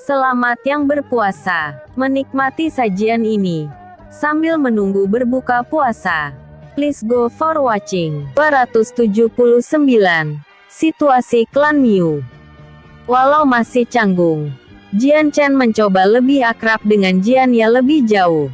Selamat yang berpuasa, menikmati sajian ini sambil menunggu berbuka puasa. Please go for watching. 279. Situasi klan Miu. Walau masih canggung, Jian Chen mencoba lebih akrab dengan Jian Ya lebih jauh.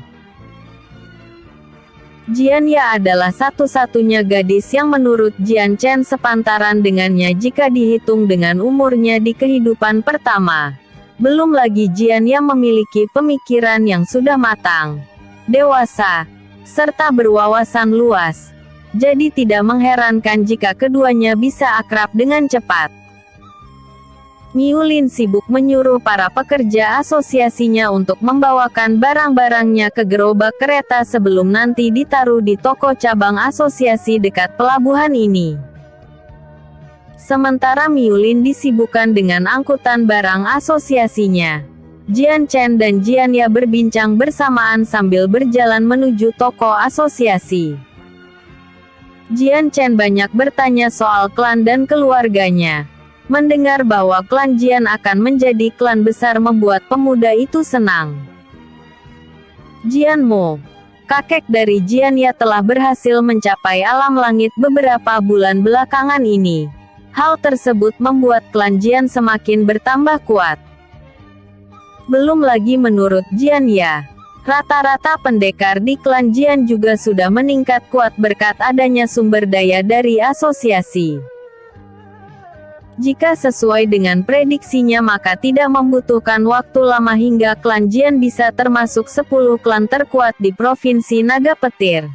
Jian Ya adalah satu-satunya gadis yang menurut Jian Chen sepantaran dengannya jika dihitung dengan umurnya di kehidupan pertama. Belum lagi Jian Ya memiliki pemikiran yang sudah matang, dewasa, serta berwawasan luas. Jadi tidak mengherankan jika keduanya bisa akrab dengan cepat. Miu Lin sibuk menyuruh para pekerja asosiasinya untuk membawakan barang-barangnya ke gerobak kereta sebelum nanti ditaruh di toko cabang asosiasi dekat pelabuhan ini. Sementara Miu Lin disibukkan dengan angkutan barang asosiasinya, Jian Chen dan Jian Ya berbincang bersamaan sambil berjalan menuju toko asosiasi. Jian Chen banyak bertanya soal klan dan keluarganya. Mendengar bahwa klan Jian akan menjadi klan besar membuat pemuda itu senang. Jian Mo, kakek dari Jian Ya, telah berhasil mencapai alam langit beberapa bulan belakangan ini. Hal tersebut membuat klan Jian semakin bertambah kuat. Belum lagi menurut Jian Ya, rata-rata pendekar di klan Jian juga sudah meningkat kuat berkat adanya sumber daya dari asosiasi. Jika sesuai dengan prediksinya maka tidak membutuhkan waktu lama hingga klan Jian bisa termasuk 10 klan terkuat di Provinsi Naga Petir.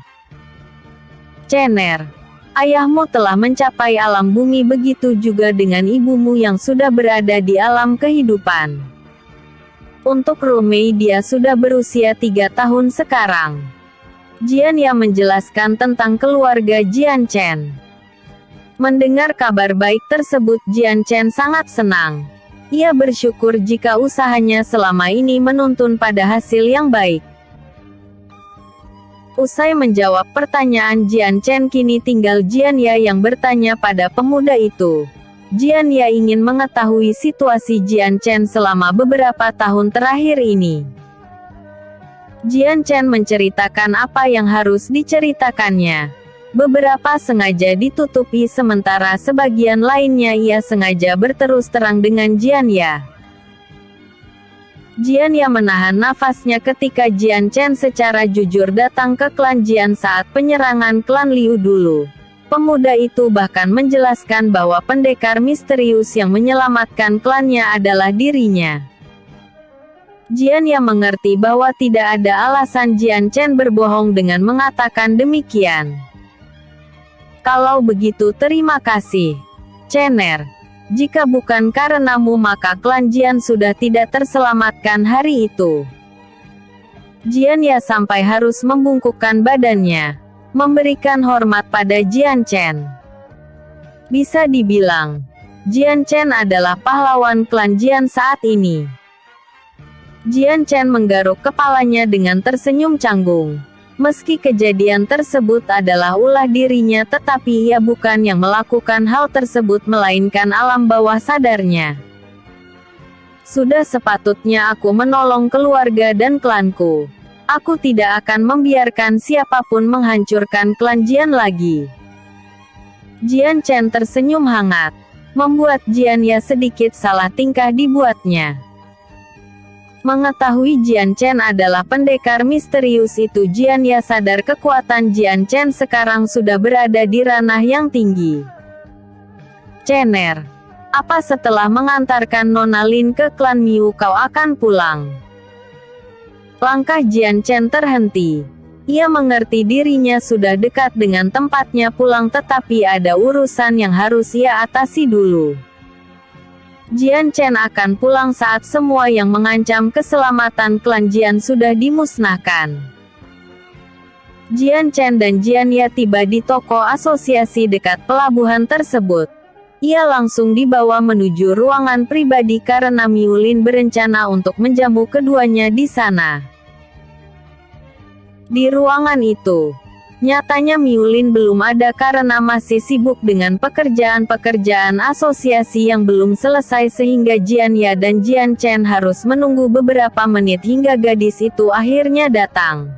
Cener, ayahmu telah mencapai alam bumi, begitu juga dengan ibumu yang sudah berada di alam kehidupan. Untuk Rumei dia sudah berusia 3 tahun sekarang. Jian Ya menjelaskan tentang keluarga Jian Chen. Mendengar kabar baik tersebut Jian Chen sangat senang. Ia bersyukur jika usahanya selama ini menuntun pada hasil yang baik. Usai menjawab pertanyaan Jian Chen, kini tinggal Jian Ya yang bertanya pada pemuda itu. Jian Ya ingin mengetahui situasi Jian Chen selama beberapa tahun terakhir ini. Jian Chen menceritakan apa yang harus diceritakannya. Beberapa sengaja ditutupi sementara sebagian lainnya ia sengaja berterus terang dengan Jian Ya. Jian Ya menahan nafasnya ketika Jian Chen secara jujur datang ke klan Jian saat penyerangan klan Liu dulu. Pemuda itu bahkan menjelaskan bahwa pendekar misterius yang menyelamatkan klannya adalah dirinya. Jian Ya mengerti bahwa tidak ada alasan Jian Chen berbohong dengan mengatakan demikian. Kalau begitu terima kasih, Cener. Jika bukan karenamu maka klan Jian sudah tidak terselamatkan hari itu. Jian Ya sampai harus membungkukkan badannya, memberikan hormat pada Jian Chen. Bisa dibilang, Jian Chen adalah pahlawan klan Jian saat ini. Jian Chen menggaruk kepalanya dengan tersenyum canggung. Meski kejadian tersebut adalah ulah dirinya, tetapi ia bukan yang melakukan hal tersebut melainkan alam bawah sadarnya. Sudah sepatutnya aku menolong keluarga dan klanku. Aku tidak akan membiarkan siapapun menghancurkan klan Jian lagi. Jian Chen tersenyum hangat, membuat Jian Ya sedikit salah tingkah dibuatnya. Mengetahui Jian Chen adalah pendekar misterius itu, Jian Ya sadar kekuatan Jian Chen sekarang sudah berada di ranah yang tinggi. Cener, apa setelah mengantarkan Nona Lin ke klan Miu kau akan pulang? Langkah Jian Chen terhenti. Ia mengerti dirinya sudah dekat dengan tempatnya pulang, tetapi ada urusan yang harus ia atasi dulu. Jian Chen akan pulang saat semua yang mengancam keselamatan klan Jian sudah dimusnahkan. Jian Chen dan Jian Ya tiba di toko asosiasi dekat pelabuhan tersebut. Ia langsung dibawa menuju ruangan pribadi karena Miu Lin berencana untuk menjamu keduanya di sana. Di ruangan itu, Nyatanya Miulin belum ada karena masih sibuk dengan pekerjaan-pekerjaan asosiasi yang belum selesai sehingga Jianya dan Jian Chen harus menunggu beberapa menit hingga gadis itu akhirnya datang.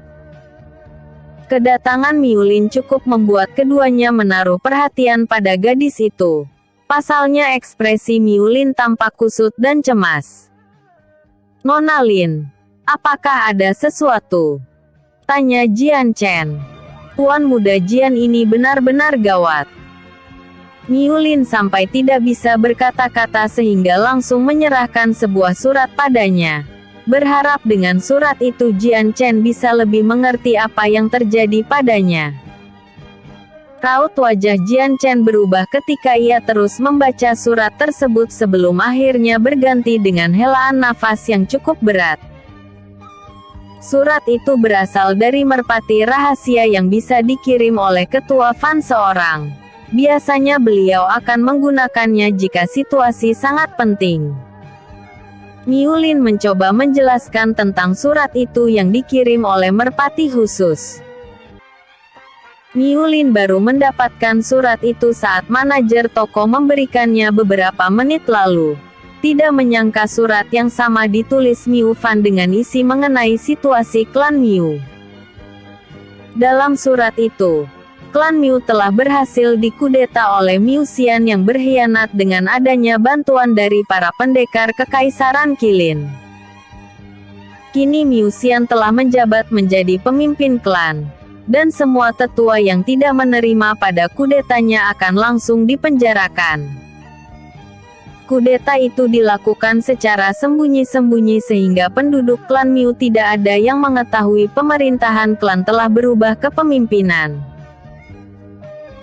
Kedatangan Miulin cukup membuat keduanya menaruh perhatian pada gadis itu. Pasalnya ekspresi Miulin tampak kusut dan cemas. "Nona Lin, apakah ada sesuatu?" tanya Jian Chen. Tuan muda Jian ini benar-benar gawat. Miulin sampai tidak bisa berkata-kata sehingga langsung menyerahkan sebuah surat padanya. Berharap dengan surat itu Jian Chen bisa lebih mengerti apa yang terjadi padanya. Raut wajah Jian Chen berubah ketika ia terus membaca surat tersebut sebelum akhirnya berganti dengan helaan nafas yang cukup berat. Surat itu berasal dari merpati rahasia yang bisa dikirim oleh ketua Fan seorang. Biasanya beliau akan menggunakannya jika situasi sangat penting. Miulin mencoba menjelaskan tentang surat itu yang dikirim oleh merpati khusus. Miulin baru mendapatkan surat itu saat manajer toko memberikannya beberapa menit lalu. Tidak menyangka surat yang sama ditulis Miu Fan dengan isi mengenai situasi klan Miu. Dalam surat itu, klan Miu telah berhasil dikudeta oleh Miu Xian yang berkhianat dengan adanya bantuan dari para pendekar Kekaisaran Qilin. Kini Miu Xian telah menjabat menjadi pemimpin klan, dan semua tetua yang tidak menerima pada kudetanya akan langsung dipenjarakan. Kudeta itu dilakukan secara sembunyi-sembunyi sehingga penduduk klan Miu tidak ada yang mengetahui pemerintahan klan telah berubah kepemimpinan.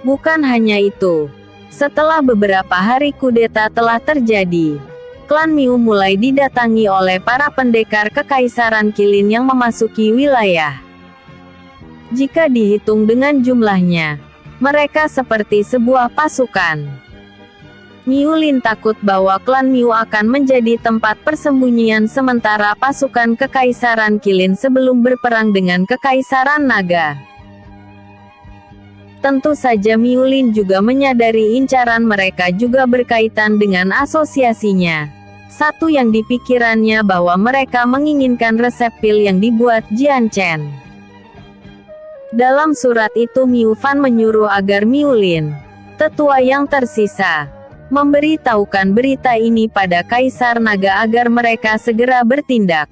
Bukan hanya itu, setelah beberapa hari kudeta telah terjadi, klan Miu mulai didatangi oleh para pendekar Kekaisaran Qilin yang memasuki wilayah. Jika dihitung dengan jumlahnya, mereka seperti sebuah pasukan. Miulin takut bahwa klan Miu akan menjadi tempat persembunyian sementara pasukan Kekaisaran Qilin sebelum berperang dengan Kekaisaran Naga. Tentu saja Miulin juga menyadari incaran mereka juga berkaitan dengan asosiasinya. Satu yang dipikirannya bahwa mereka menginginkan resep pil yang dibuat Jian Chen. Dalam surat itu Miu Fan menyuruh agar Miulin, tetua yang tersisa, memberitahukan berita ini pada Kaisar Naga agar mereka segera bertindak.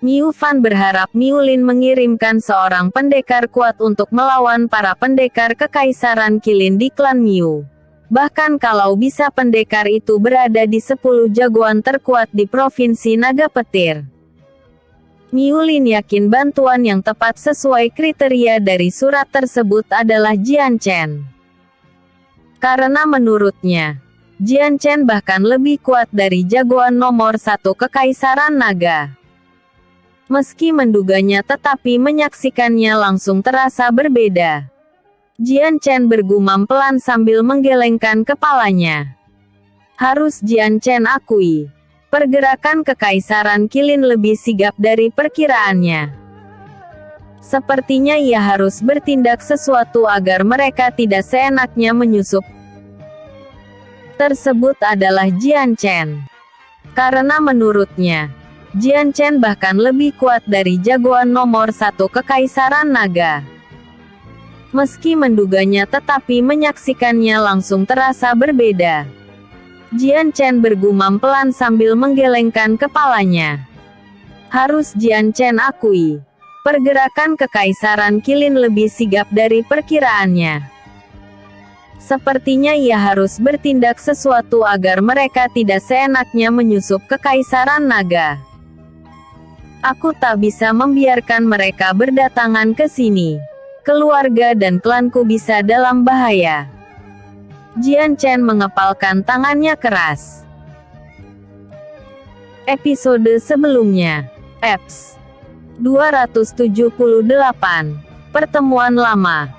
Miu Fan berharap Miulin mengirimkan seorang pendekar kuat untuk melawan para pendekar Kekaisaran Qilin di klan Miu. Bahkan kalau bisa pendekar itu berada di 10 jagoan terkuat di Provinsi Naga Petir. Miulin yakin bantuan yang tepat sesuai kriteria dari surat tersebut adalah Jian Chen. Karena menurutnya, Jian Chen bahkan lebih kuat dari jagoan nomor 1 Kekaisaran Naga. Meski menduganya tetapi menyaksikannya langsung terasa berbeda. Jian Chen bergumam pelan sambil menggelengkan kepalanya. Harus Jian Chen akui, pergerakan Kekaisaran Qilin lebih sigap dari perkiraannya. Sepertinya ia harus bertindak sesuatu agar mereka tidak seenaknya menyusup. Tersebut adalah Jian Chen. Karena menurutnya, Jian Chen bahkan lebih kuat dari jagoan nomor 1 Kekaisaran Naga. Meski menduganya tetapi menyaksikannya langsung terasa berbeda. Jian Chen bergumam pelan sambil menggelengkan kepalanya. Harus Jian Chen akui, pergerakan Kekaisaran Qilin lebih sigap dari perkiraannya. Sepertinya ia harus bertindak sesuatu agar mereka tidak seenaknya menyusup Kekaisaran Naga. Aku tak bisa membiarkan mereka berdatangan ke sini. Keluarga dan klanku bisa dalam bahaya. Jian Chen mengepalkan tangannya keras. Episode sebelumnya. Eps 278. Pertemuan lama.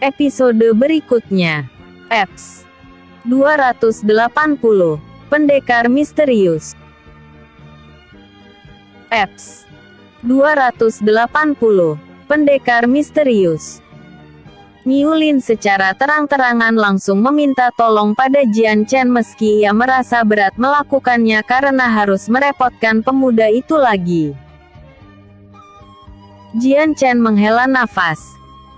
Episode berikutnya. Eps 280. Pendekar misterius. Eps 280. pendekar misterius. Miu Lin secara terang-terangan langsung meminta tolong pada Jian Chen meski ia merasa berat melakukannya karena harus merepotkan pemuda itu lagi. Jian Chen menghela nafas.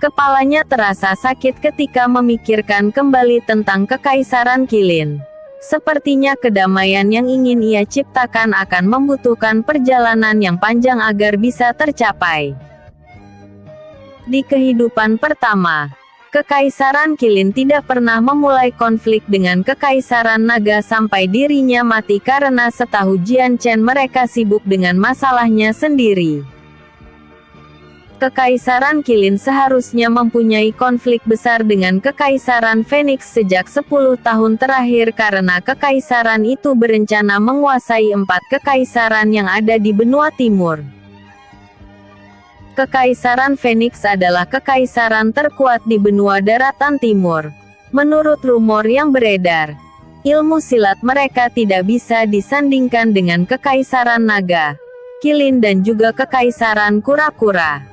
Kepalanya terasa sakit ketika memikirkan kembali tentang Kekaisaran Qilin. Sepertinya kedamaian yang ingin ia ciptakan akan membutuhkan perjalanan yang panjang agar bisa tercapai. Di kehidupan pertama, Kekaisaran Qilin tidak pernah memulai konflik dengan Kekaisaran Naga sampai dirinya mati karena setahu Jian Chen mereka sibuk dengan masalahnya sendiri. Kekaisaran Qilin seharusnya mempunyai konflik besar dengan Kekaisaran Phoenix sejak 10 tahun terakhir karena kekaisaran itu berencana menguasai 4 kekaisaran yang ada di benua timur. Kekaisaran Phoenix adalah kekaisaran terkuat di benua daratan timur. Menurut rumor yang beredar, ilmu silat mereka tidak bisa disandingkan dengan Kekaisaran Naga, Qilin dan juga Kekaisaran Kura-Kura.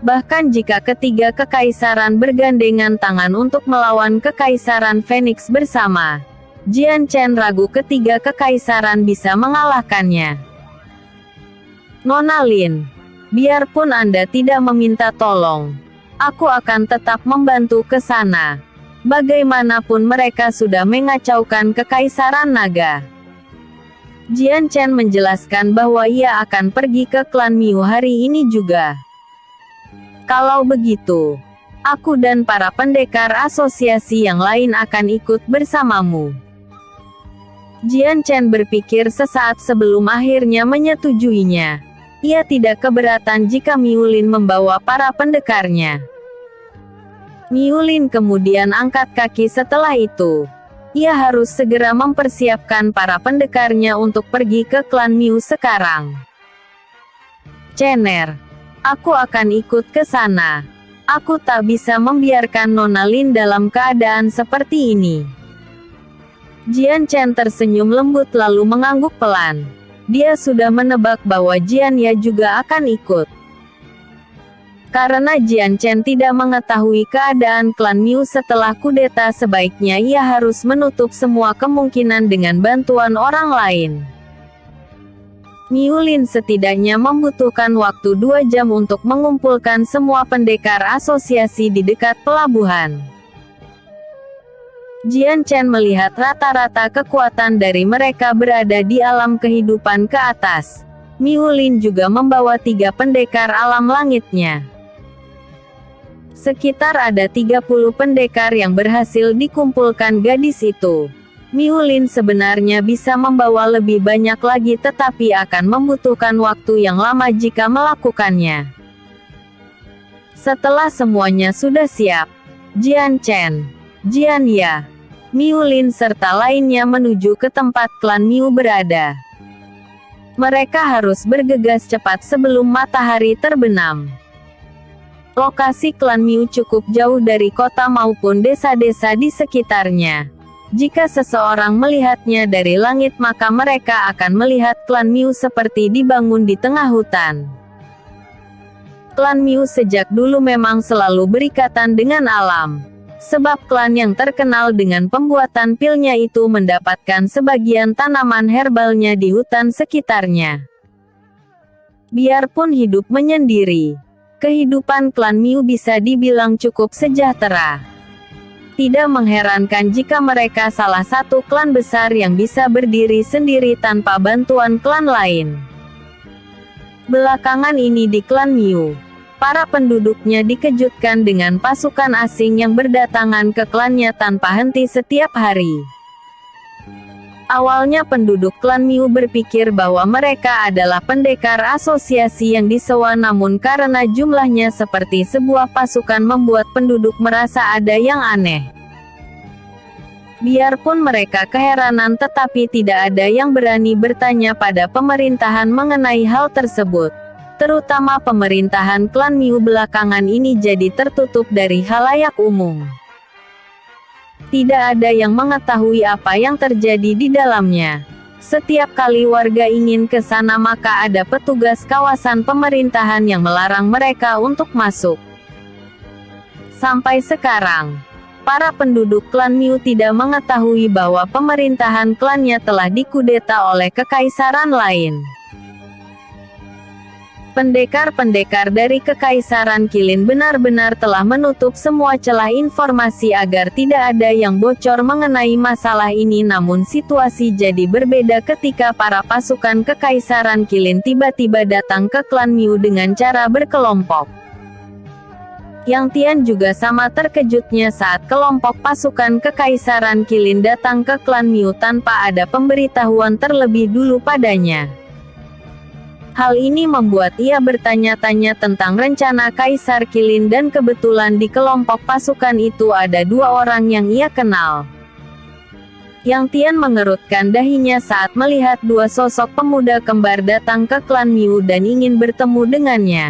Bahkan jika ketiga kekaisaran bergandengan tangan untuk melawan Kekaisaran Phoenix bersama, Jian Chen ragu ketiga kekaisaran bisa mengalahkannya. Nona Lin, biarpun Anda tidak meminta tolong, aku akan tetap membantu ke sana. Bagaimanapun mereka sudah mengacaukan Kekaisaran Naga. Jian Chen menjelaskan bahwa ia akan pergi ke klan Miu hari ini juga. Kalau begitu, aku dan para pendekar asosiasi yang lain akan ikut bersamamu. Jian Chen berpikir sesaat sebelum akhirnya menyetujuinya. Ia tidak keberatan jika Miu Lin membawa para pendekarnya. Miu Lin kemudian angkat kaki setelah itu. Ia harus segera mempersiapkan para pendekarnya untuk pergi ke klan Miu sekarang. Cener, aku akan ikut ke sana. Aku tak bisa membiarkan Nona Lin dalam keadaan seperti ini. Jian Chen tersenyum lembut lalu mengangguk pelan. Dia sudah menebak bahwa Jian Ya juga akan ikut. Karena Jian Chen tidak mengetahui keadaan klan Miu setelah kudeta, sebaiknya ia harus menutup semua kemungkinan dengan bantuan orang lain. Miu Lin setidaknya membutuhkan waktu 2 jam untuk mengumpulkan semua pendekar asosiasi di dekat pelabuhan. Jian Chen melihat rata-rata kekuatan dari mereka berada di alam kehidupan ke atas. Miu Lin juga membawa 3 pendekar alam langitnya. Sekitar ada 30 pendekar yang berhasil dikumpulkan gadis itu. Miu Lin sebenarnya bisa membawa lebih banyak lagi tetapi akan membutuhkan waktu yang lama jika melakukannya. Setelah semuanya sudah siap, Jian Chen, Jian Ya, Miu Lin serta lainnya menuju ke tempat klan Miu berada. Mereka harus bergegas cepat sebelum matahari terbenam. Lokasi klan Miu cukup jauh dari kota maupun desa-desa di sekitarnya. Jika seseorang melihatnya dari langit maka mereka akan melihat klan Miu seperti dibangun di tengah hutan. Klan Miu sejak dulu memang selalu berikatan dengan alam. Sebab klan yang terkenal dengan pembuatan pilnya itu mendapatkan sebagian tanaman herbalnya di hutan sekitarnya. Biarpun hidup menyendiri, kehidupan klan Miu bisa dibilang cukup sejahtera. Tidak mengherankan jika mereka salah satu klan besar yang bisa berdiri sendiri tanpa bantuan klan lain. Belakangan ini di klan Miu, para penduduknya dikejutkan dengan pasukan asing yang berdatangan ke klannya tanpa henti setiap hari. Awalnya penduduk klan Miu berpikir bahwa mereka adalah pendekar asosiasi yang disewa, namun karena jumlahnya seperti sebuah pasukan membuat penduduk merasa ada yang aneh. Biarpun mereka keheranan tetapi tidak ada yang berani bertanya pada pemerintahan mengenai hal tersebut. Terutama pemerintahan klan Miu belakangan ini jadi tertutup dari khalayak umum. Tidak ada yang mengetahui apa yang terjadi di dalamnya. Setiap kali warga ingin ke sana maka ada petugas kawasan pemerintahan yang melarang mereka untuk masuk. Sampai sekarang, para penduduk klan Miu tidak mengetahui bahwa pemerintahan klannya telah dikudeta oleh kekaisaran lain. Pendekar-pendekar dari Kekaisaran Qilin benar-benar telah menutup semua celah informasi agar tidak ada yang bocor mengenai masalah ini, namun situasi jadi berbeda ketika para pasukan Kekaisaran Qilin tiba-tiba datang ke klan Miu dengan cara berkelompok. Yang Tian juga sama terkejutnya saat kelompok pasukan Kekaisaran Qilin datang ke klan Miu tanpa ada pemberitahuan terlebih dulu padanya. Hal ini membuat ia bertanya-tanya tentang rencana Kaisar Qilin dan kebetulan di kelompok pasukan itu ada dua orang yang ia kenal. Yang Tian mengerutkan dahinya saat melihat dua sosok pemuda kembar datang ke klan Miu dan ingin bertemu dengannya.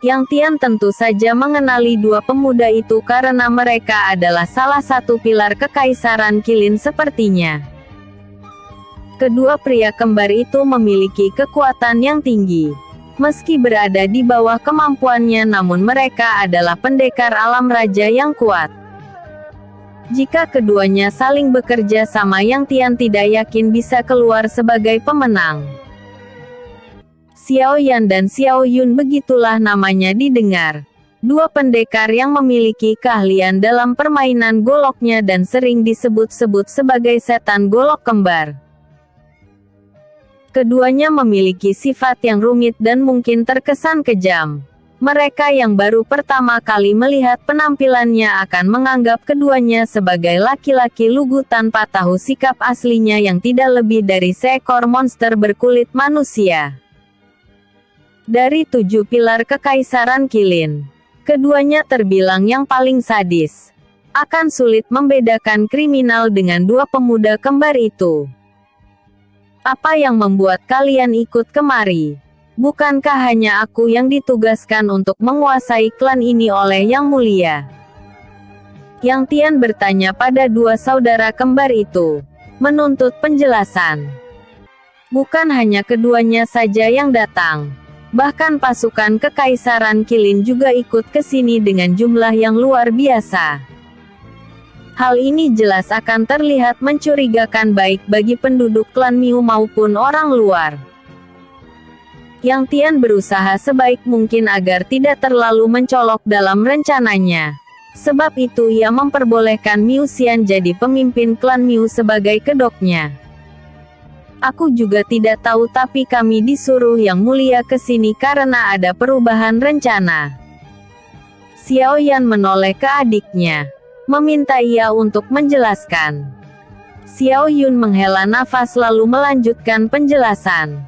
Yang Tian tentu saja mengenali dua pemuda itu karena mereka adalah salah satu pilar Kekaisaran Qilin sepertinya. Kedua pria kembar itu memiliki kekuatan yang tinggi. Meski berada di bawah kemampuannya, namun mereka adalah pendekar alam raja yang kuat. Jika keduanya saling bekerja sama, Yang Tian tidak yakin bisa keluar sebagai pemenang. Xiao Yan dan Xiao Yun, begitulah namanya didengar. Dua pendekar yang memiliki keahlian dalam permainan goloknya dan sering disebut-sebut sebagai setan golok kembar. Keduanya memiliki sifat yang rumit dan mungkin terkesan kejam. Mereka yang baru pertama kali melihat penampilannya akan menganggap keduanya sebagai laki-laki lugu tanpa tahu sikap aslinya yang tidak lebih dari seekor monster berkulit manusia. Dari 7 pilar Kekaisaran Qilin, keduanya terbilang yang paling sadis. Akan sulit membedakan kriminal dengan dua pemuda kembar itu. Apa yang membuat kalian ikut kemari? Bukankah hanya aku yang ditugaskan untuk menguasai klan ini oleh Yang Mulia? Yang Tian bertanya pada dua saudara kembar itu, menuntut penjelasan. Bukan hanya keduanya saja yang datang. Bahkan pasukan Kekaisaran Qilin juga ikut ke sini dengan jumlah yang luar biasa. Hal ini jelas akan terlihat mencurigakan baik bagi penduduk klan Miu maupun orang luar. Yang Tian berusaha sebaik mungkin agar tidak terlalu mencolok dalam rencananya. Sebab itu ia memperbolehkan Miu Xian jadi pemimpin klan Miu sebagai kedoknya. Aku juga tidak tahu, tapi kami disuruh Yang Mulia ke sini karena ada perubahan rencana. Xiao Yan menoleh ke adiknya, meminta ia untuk menjelaskan. Xiao Yun menghela nafas lalu melanjutkan penjelasan.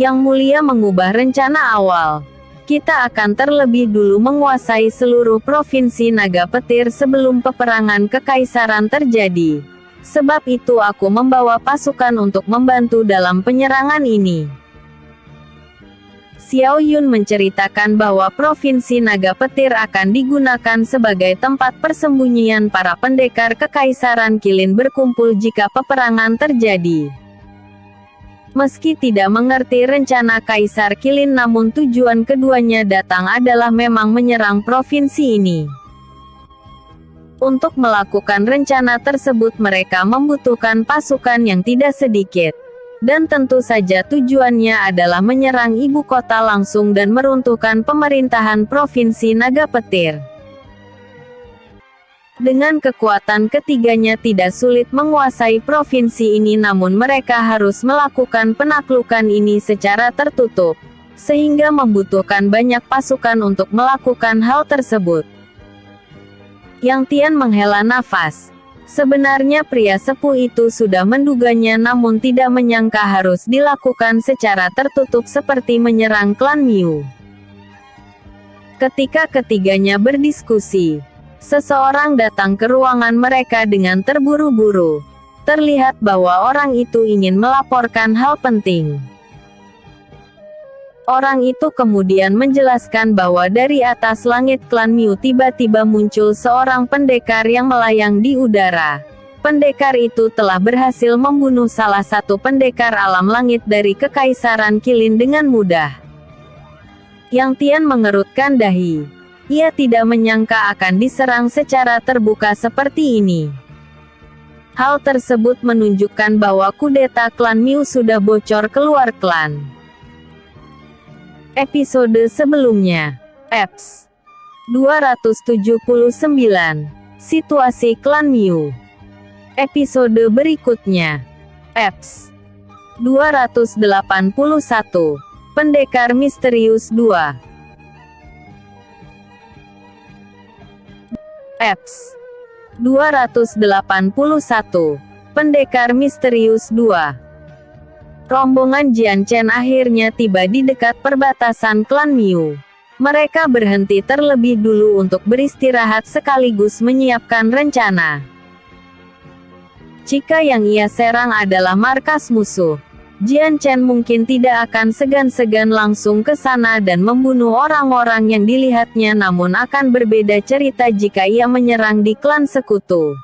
Yang Mulia mengubah rencana awal. Kita akan terlebih dulu menguasai seluruh provinsi Naga Petir sebelum peperangan kekaisaran terjadi. Sebab itu aku membawa pasukan untuk membantu dalam penyerangan ini. Xiao Yun menceritakan bahwa Provinsi Naga Petir akan digunakan sebagai tempat persembunyian para pendekar Kekaisaran Qilin berkumpul jika peperangan terjadi. Meski tidak mengerti rencana Kaisar Qilin, namun tujuan keduanya datang adalah memang menyerang provinsi ini. Untuk melakukan rencana tersebut mereka membutuhkan pasukan yang tidak sedikit. Dan tentu saja tujuannya adalah menyerang ibu kota langsung dan meruntuhkan pemerintahan Provinsi Naga Petir. Dengan kekuatan ketiganya tidak sulit menguasai provinsi ini, namun mereka harus melakukan penaklukan ini secara tertutup, sehingga membutuhkan banyak pasukan untuk melakukan hal tersebut. Yang Tian menghela nafas. Sebenarnya pria sepuh itu sudah menduganya, namun tidak menyangka harus dilakukan secara tertutup seperti menyerang klan Miu. Ketika ketiganya berdiskusi, seseorang datang ke ruangan mereka dengan terburu-buru. Terlihat bahwa orang itu ingin melaporkan hal penting. Orang itu kemudian menjelaskan bahwa dari atas langit klan Miu tiba-tiba muncul seorang pendekar yang melayang di udara. pendekar itu telah berhasil membunuh salah satu pendekar alam langit dari Kekaisaran Qilin dengan mudah. Yang Tian mengerutkan dahi. Ia tidak menyangka akan diserang secara terbuka seperti ini. Hal tersebut menunjukkan bahwa kudeta klan Miu sudah bocor keluar klan. Episode sebelumnya. Eps 279. Situasi klan Miu. Episode berikutnya. Eps 281. Pendekar Misterius 2. Eps 281. Pendekar Misterius 2. Rombongan Jian Chen akhirnya tiba di dekat perbatasan klan Miu. Mereka berhenti terlebih dulu untuk beristirahat sekaligus menyiapkan rencana. Jika yang ia serang adalah markas musuh, Jian Chen mungkin tidak akan segan-segan langsung ke sana dan membunuh orang-orang yang dilihatnya, namun akan berbeda cerita jika ia menyerang di klan sekutu.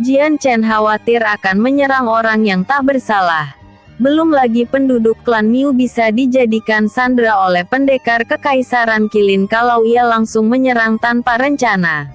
Jian Chen khawatir akan menyerang orang yang tak bersalah. Belum lagi penduduk klan Miu bisa dijadikan sandera oleh pendekar Kekaisaran Qilin kalau ia langsung menyerang tanpa rencana.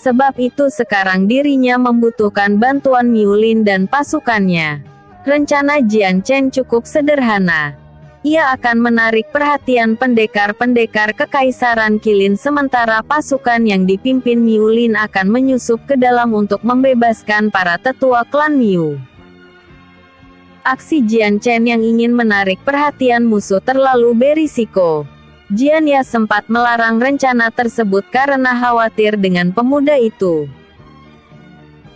Sebab itu sekarang dirinya membutuhkan bantuan Miu Lin dan pasukannya. Rencana Jian Chen cukup sederhana. Ia akan menarik perhatian pendekar-pendekar Kekaisaran Qilin sementara pasukan yang dipimpin Miu Lin akan menyusup ke dalam untuk membebaskan para tetua klan Miu. Aksi Jian Chen yang ingin menarik perhatian musuh terlalu berisiko. Jian Ya sempat melarang rencana tersebut karena khawatir dengan pemuda itu.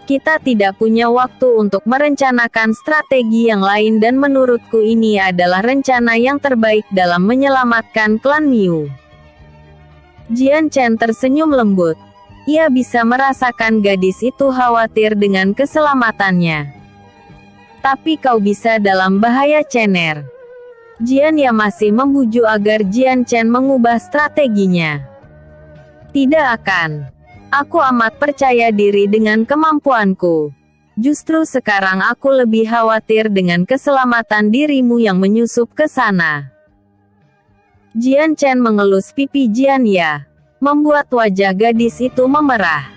Kita tidak punya waktu untuk merencanakan strategi yang lain dan menurutku ini adalah rencana yang terbaik dalam menyelamatkan klan Miu. Jian Chen tersenyum lembut. Ia bisa merasakan gadis itu khawatir dengan keselamatannya. Tapi kau bisa dalam bahaya, Chener. Jian Ya masih membujuk agar Jian Chen mengubah strateginya. Tidak akan. Aku amat percaya diri dengan kemampuanku. Justru sekarang aku lebih khawatir dengan keselamatan dirimu yang menyusup ke sana. Jian Chen mengelus pipi Jian Ya, membuat wajah gadis itu memerah.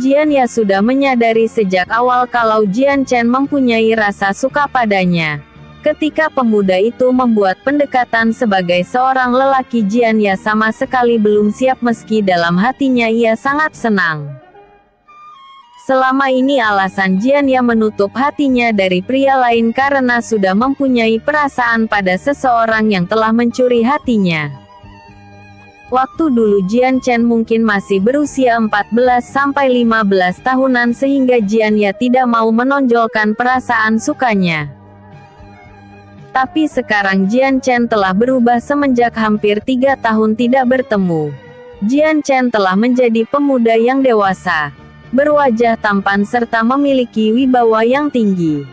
Jian Ya sudah menyadari sejak awal kalau Jian Chen mempunyai rasa suka padanya. Ketika pemuda itu membuat pendekatan sebagai seorang lelaki, Jian Ya sama sekali belum siap meski dalam hatinya ia sangat senang. Selama ini alasan Jian Ya menutup hatinya dari pria lain karena sudah mempunyai perasaan pada seseorang yang telah mencuri hatinya. Waktu dulu Jian Chen mungkin masih berusia 14-15 tahunan sehingga Jian Ya tidak mau menonjolkan perasaan sukanya. Tapi sekarang Jian Chen telah berubah semenjak hampir 3 tahun tidak bertemu. Jian Chen telah menjadi pemuda yang dewasa, berwajah tampan serta memiliki wibawa yang tinggi.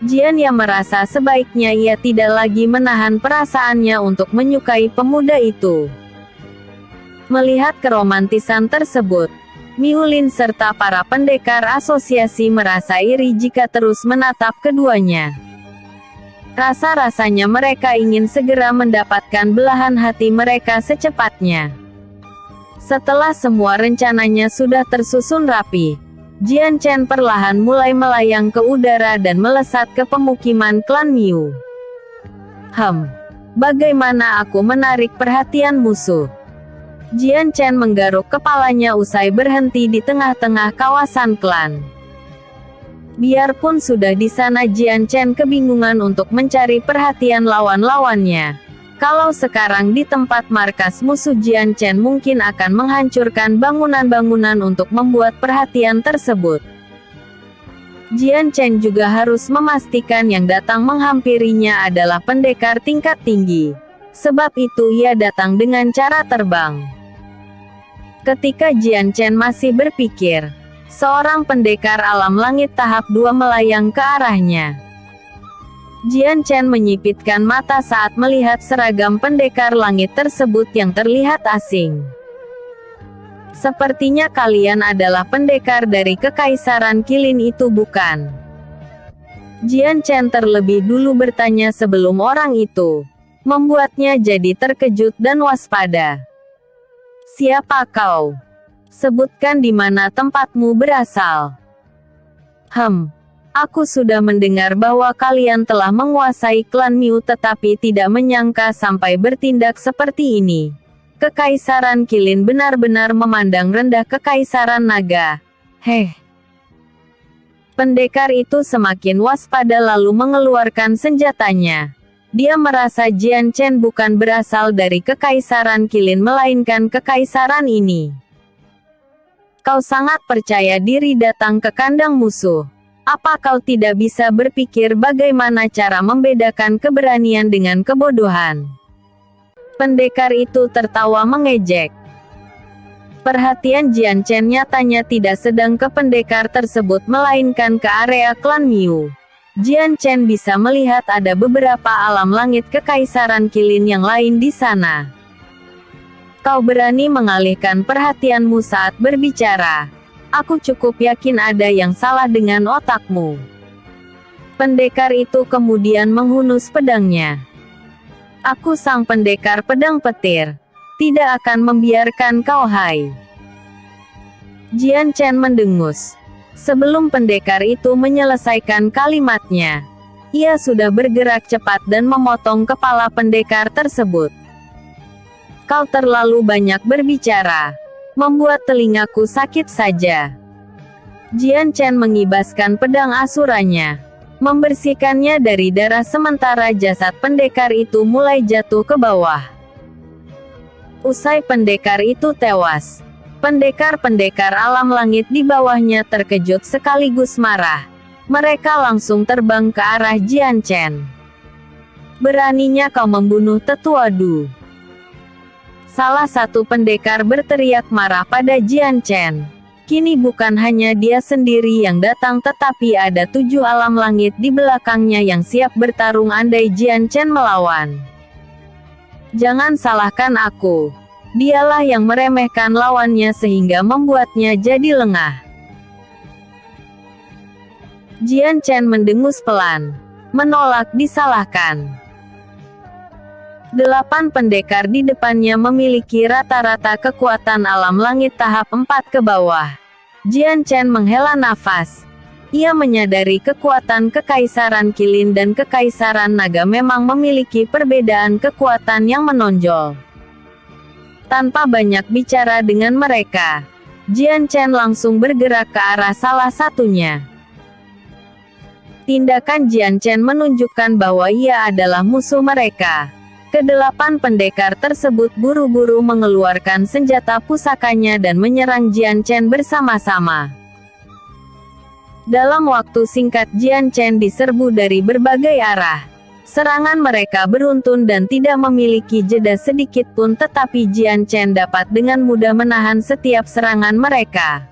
Jian Ya merasa sebaiknya ia tidak lagi menahan perasaannya untuk menyukai pemuda itu. Melihat keromantisan tersebut, Miu Lin serta para pendekar asosiasi merasa iri jika terus menatap keduanya. Rasa-rasanya mereka ingin segera mendapatkan belahan hati mereka secepatnya. Setelah semua rencananya sudah tersusun rapi, Jian Chen perlahan mulai melayang ke udara dan melesat ke pemukiman klan Miu. Bagaimana aku menarik perhatian musuh? Jian Chen menggaruk kepalanya usai berhenti di tengah-tengah kawasan klan. Biarpun sudah di sana, Jian Chen kebingungan untuk mencari perhatian lawan-lawannya. Kalau sekarang di tempat markas musuh, Jian Chen mungkin akan menghancurkan bangunan-bangunan untuk membuat perhatian tersebut. Jian Chen juga harus memastikan yang datang menghampirinya adalah pendekar tingkat tinggi. Sebab itu ia datang dengan cara terbang. Ketika Jian Chen masih berpikir, seorang pendekar alam langit tahap 2 melayang ke arahnya. Jian Chen menyipitkan mata saat melihat seragam pendekar langit tersebut yang terlihat asing. Sepertinya kalian adalah pendekar dari Kekaisaran Qilin itu, bukan? Jian Chen terlebih dulu bertanya sebelum orang itu membuatnya jadi terkejut dan waspada. Siapa kau? Sebutkan di mana tempatmu berasal. Aku sudah mendengar bahwa kalian telah menguasai klan Miu, tetapi tidak menyangka sampai bertindak seperti ini. Kekaisaran Qilin benar-benar memandang rendah Kekaisaran Naga. Pendekar itu semakin waspada lalu mengeluarkan senjatanya. Dia merasa Jian Chen bukan berasal dari Kekaisaran Qilin melainkan Kekaisaran ini. Kau sangat percaya diri datang ke kandang musuh. Apa kau tidak bisa berpikir bagaimana cara membedakan keberanian dengan kebodohan? Pendekar itu tertawa mengejek. Perhatian Jian Chen nyatanya tidak sedang ke pendekar tersebut melainkan ke area klan Miu. Jian Chen bisa melihat ada beberapa alam langit Kekaisaran Qilin yang lain di sana. Kau berani mengalihkan perhatianmu saat berbicara. Aku cukup yakin ada yang salah dengan otakmu. Pendekar itu kemudian menghunus pedangnya. Aku sang pendekar pedang petir. Tidak akan membiarkan kau hai. Jian Chen mendengus. Sebelum pendekar itu menyelesaikan kalimatnya, ia sudah bergerak cepat dan memotong kepala pendekar tersebut. Kau terlalu banyak berbicara. Membuat telingaku sakit saja. Jian Chen mengibaskan pedang asuranya. Membersihkannya dari darah sementara jasad pendekar itu mulai jatuh ke bawah. Usai pendekar itu tewas, pendekar-pendekar alam langit di bawahnya terkejut sekaligus marah. Mereka langsung terbang ke arah Jian Chen. Beraninya kau membunuh Tetua Du. Salah satu pendekar berteriak marah pada Jian Chen. Kini bukan hanya dia sendiri yang datang tetapi ada 7 alam langit di belakangnya yang siap bertarung andai Jian Chen melawan. Jangan salahkan aku. Dialah yang meremehkan lawannya sehingga membuatnya jadi lengah. Jian Chen mendengus pelan. Menolak disalahkan. 8 pendekar di depannya memiliki rata-rata kekuatan alam langit tahap 4 ke bawah. Jian Chen menghela nafas. Ia menyadari kekuatan Kekaisaran Qilin dan Kekaisaran Naga memang memiliki perbedaan kekuatan yang menonjol. Tanpa banyak bicara dengan mereka, Jian Chen langsung bergerak ke arah salah satunya. Tindakan Jian Chen menunjukkan bahwa ia adalah musuh mereka. Ke-8 pendekar tersebut buru-buru mengeluarkan senjata pusakanya dan menyerang Jian Chen bersama-sama. Dalam waktu singkat Jian Chen diserbu dari berbagai arah. Serangan mereka beruntun dan tidak memiliki jeda sedikit pun, tetapi Jian Chen dapat dengan mudah menahan setiap serangan mereka.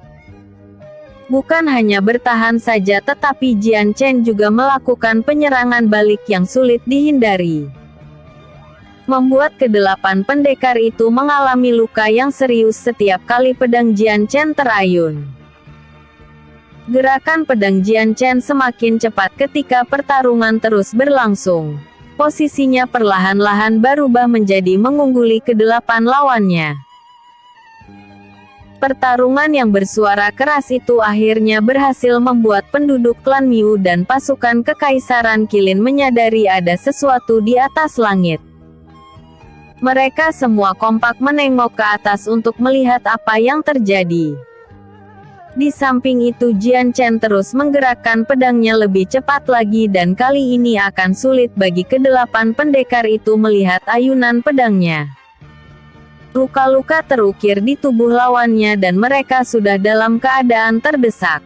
Bukan hanya bertahan saja tetapi Jian Chen juga melakukan penyerangan balik yang sulit dihindari. Membuat ke-8 pendekar itu mengalami luka yang serius setiap kali pedang Jian Chen terayun. Gerakan pedang Jian Chen semakin cepat ketika pertarungan terus berlangsung. Posisinya perlahan-lahan berubah menjadi mengungguli ke-8 lawannya. Pertarungan yang bersuara keras itu akhirnya berhasil membuat penduduk klan Miu dan pasukan Kekaisaran Qilin menyadari ada sesuatu di atas langit. Mereka semua kompak menengok ke atas untuk melihat apa yang terjadi. Di samping itu Jian Chen terus menggerakkan pedangnya lebih cepat lagi dan kali ini akan sulit bagi ke-8 pendekar itu melihat ayunan pedangnya. Luka-luka terukir di tubuh lawannya dan mereka sudah dalam keadaan terdesak.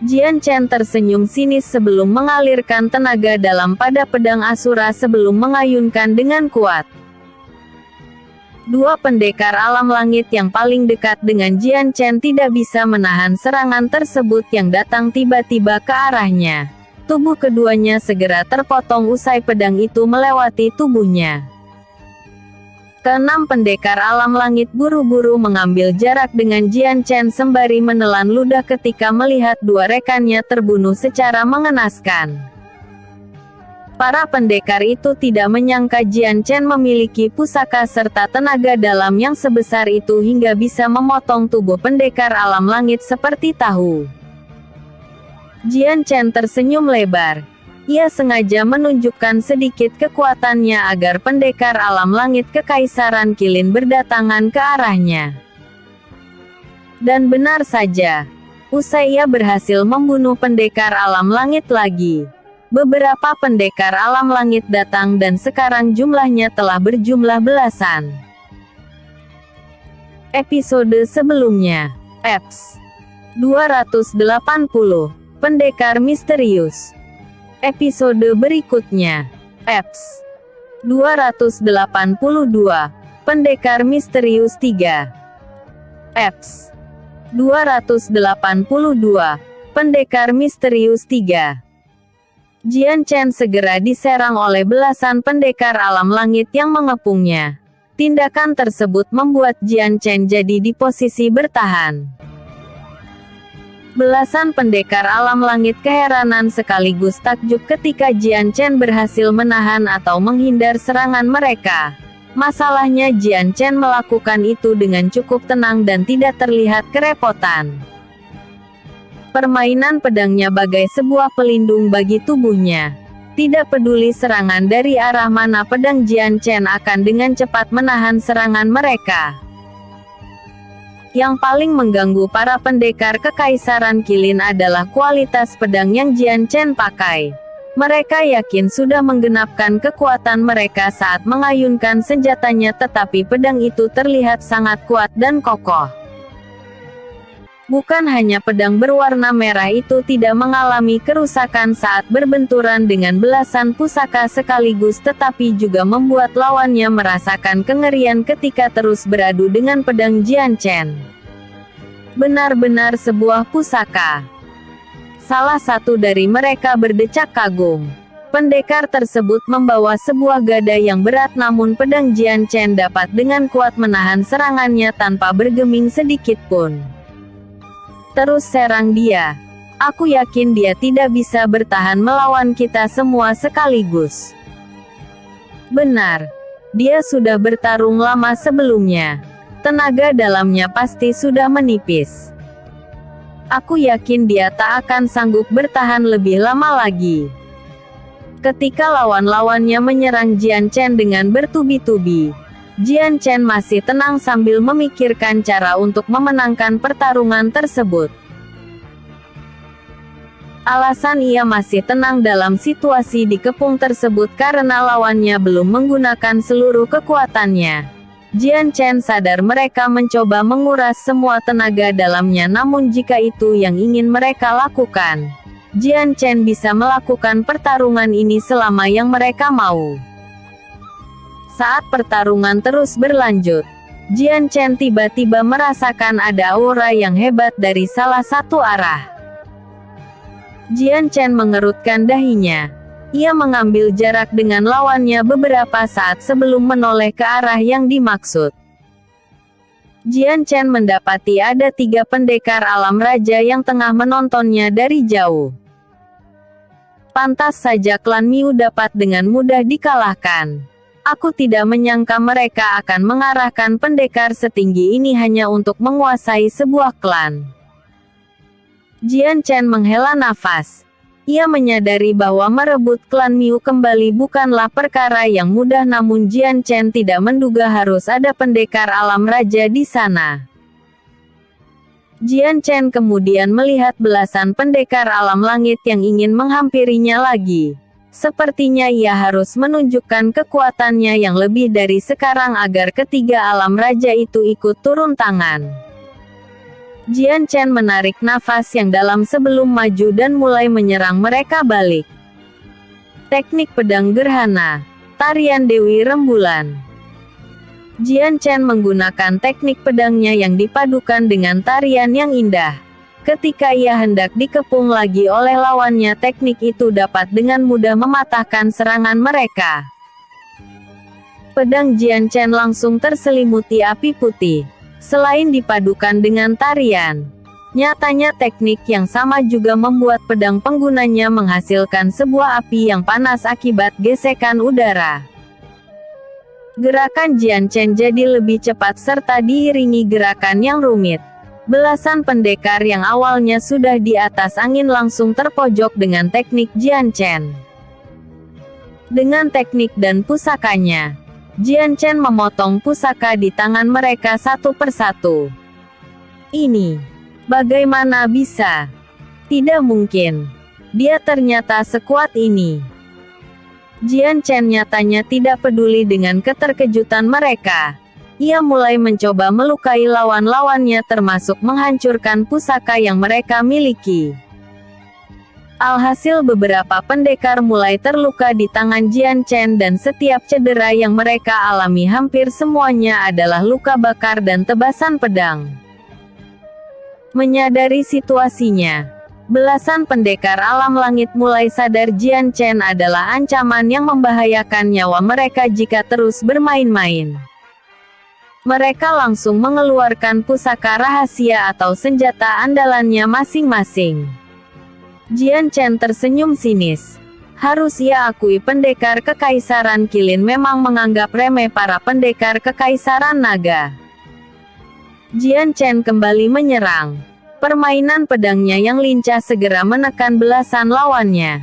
Jian Chen tersenyum sinis sebelum mengalirkan tenaga dalam pada pedang Asura sebelum mengayunkan dengan kuat. 2 pendekar alam langit yang paling dekat dengan Jian Chen tidak bisa menahan serangan tersebut yang datang tiba-tiba ke arahnya. Tubuh keduanya segera terpotong usai pedang itu melewati tubuhnya. Keenam pendekar alam langit buru-buru mengambil jarak dengan Jian Chen sembari menelan ludah ketika melihat dua rekannya terbunuh secara mengenaskan. Para pendekar itu tidak menyangka Jian Chen memiliki pusaka serta tenaga dalam yang sebesar itu hingga bisa memotong tubuh pendekar alam langit seperti tahu. Jian Chen tersenyum lebar. Ia sengaja menunjukkan sedikit kekuatannya agar pendekar alam langit Kekaisaran Qilin berdatangan ke arahnya. Dan benar saja, usai ia berhasil membunuh pendekar alam langit lagi, beberapa pendekar alam langit datang dan sekarang jumlahnya telah berjumlah belasan. Episode sebelumnya, Eps 280, Pendekar Misterius. Episode berikutnya, Eps 282, Pendekar Misterius 3. Eps 282, Pendekar Misterius 3. Jian Chen segera diserang oleh belasan pendekar alam langit yang mengepungnya. Tindakan tersebut membuat Jian Chen jadi di posisi bertahan. Belasan pendekar alam langit keheranan sekaligus takjub ketika Jian Chen berhasil menahan atau menghindar serangan mereka. Masalahnya Jian Chen melakukan itu dengan cukup tenang dan tidak terlihat kerepotan. Permainan pedangnya bagai sebuah pelindung bagi tubuhnya. Tidak peduli serangan dari arah mana, pedang Jian Chen akan dengan cepat menahan serangan mereka. Yang paling mengganggu para pendekar Kekaisaran Qilin adalah kualitas pedang yang Jian Chen pakai. Mereka yakin sudah menggenapkan kekuatan mereka saat mengayunkan senjatanya, tetapi pedang itu terlihat sangat kuat dan kokoh. Bukan hanya pedang berwarna merah itu tidak mengalami kerusakan saat berbenturan dengan belasan pusaka sekaligus, tetapi juga membuat lawannya merasakan kengerian ketika terus beradu dengan pedang Jian Chen. Benar-benar sebuah pusaka. Salah satu dari mereka berdecak kagum. Pendekar tersebut membawa sebuah gada yang berat, namun pedang Jian Chen dapat dengan kuat menahan serangannya tanpa bergeming sedikit pun. Terus serang dia. Aku yakin dia tidak bisa bertahan melawan kita semua sekaligus. Benar. Dia sudah bertarung lama sebelumnya. Tenaga dalamnya pasti sudah menipis. Aku yakin dia tak akan sanggup bertahan lebih lama lagi. Ketika lawan-lawannya menyerang Jian Chen dengan bertubi-tubi, Jian Chen masih tenang sambil memikirkan cara untuk memenangkan pertarungan tersebut. Alasan ia masih tenang dalam situasi dikepung tersebut karena lawannya belum menggunakan seluruh kekuatannya. Jian Chen sadar mereka mencoba menguras semua tenaga dalamnya, namun jika itu yang ingin mereka lakukan, Jian Chen bisa melakukan pertarungan ini selama yang mereka mau. Saat pertarungan terus berlanjut, Jian Chen tiba-tiba merasakan ada aura yang hebat dari salah satu arah. Jian Chen mengerutkan dahinya. Ia mengambil jarak dengan lawannya beberapa saat sebelum menoleh ke arah yang dimaksud. Jian Chen mendapati ada 3 pendekar alam raja yang tengah menontonnya dari jauh. Pantas saja klan Miu dapat dengan mudah dikalahkan. Aku tidak menyangka mereka akan mengarahkan pendekar setinggi ini hanya untuk menguasai sebuah klan. Jian Chen menghela nafas. Ia menyadari bahwa merebut klan Miu kembali bukanlah perkara yang mudah, namun Jian Chen tidak menduga harus ada pendekar alam raja di sana. Jian Chen kemudian melihat belasan pendekar alam langit yang ingin menghampirinya lagi. Sepertinya ia harus menunjukkan kekuatannya yang lebih dari sekarang agar ketiga alam raja itu ikut turun tangan. Jian Chen menarik nafas yang dalam sebelum maju dan mulai menyerang mereka balik. Teknik pedang gerhana, tarian Dewi Rembulan. Jian Chen menggunakan teknik pedangnya yang dipadukan dengan tarian yang indah. Ketika ia hendak dikepung lagi oleh lawannya, teknik itu dapat dengan mudah mematahkan serangan mereka. Pedang Jian Chen langsung terselimuti api putih. Selain dipadukan dengan tarian, nyatanya teknik yang sama juga membuat pedang penggunanya menghasilkan sebuah api yang panas akibat gesekan udara. Gerakan Jian Chen jadi lebih cepat serta diiringi gerakan yang rumit. Belasan pendekar yang awalnya sudah di atas angin langsung terpojok dengan teknik Jian Chen. Dengan teknik dan pusakanya, Jian Chen memotong pusaka di tangan mereka satu persatu. Ini bagaimana bisa? Tidak mungkin. Dia ternyata sekuat ini. Jian Chen nyatanya tidak peduli dengan keterkejutan mereka. Ia mulai mencoba melukai lawan-lawannya termasuk menghancurkan pusaka yang mereka miliki. Alhasil beberapa pendekar mulai terluka di tangan Jian Chen dan setiap cedera yang mereka alami hampir semuanya adalah luka bakar dan tebasan pedang. Menyadari situasinya, belasan pendekar alam langit mulai sadar Jian Chen adalah ancaman yang membahayakan nyawa mereka jika terus bermain-main. Mereka langsung mengeluarkan pusaka rahasia atau senjata andalannya masing-masing. Jian Chen tersenyum sinis. Harus ia akui pendekar Kekaisaran Qilin memang menganggap remeh para pendekar Kekaisaran Naga. Jian Chen kembali menyerang. Permainan pedangnya yang lincah segera menekan belasan lawannya.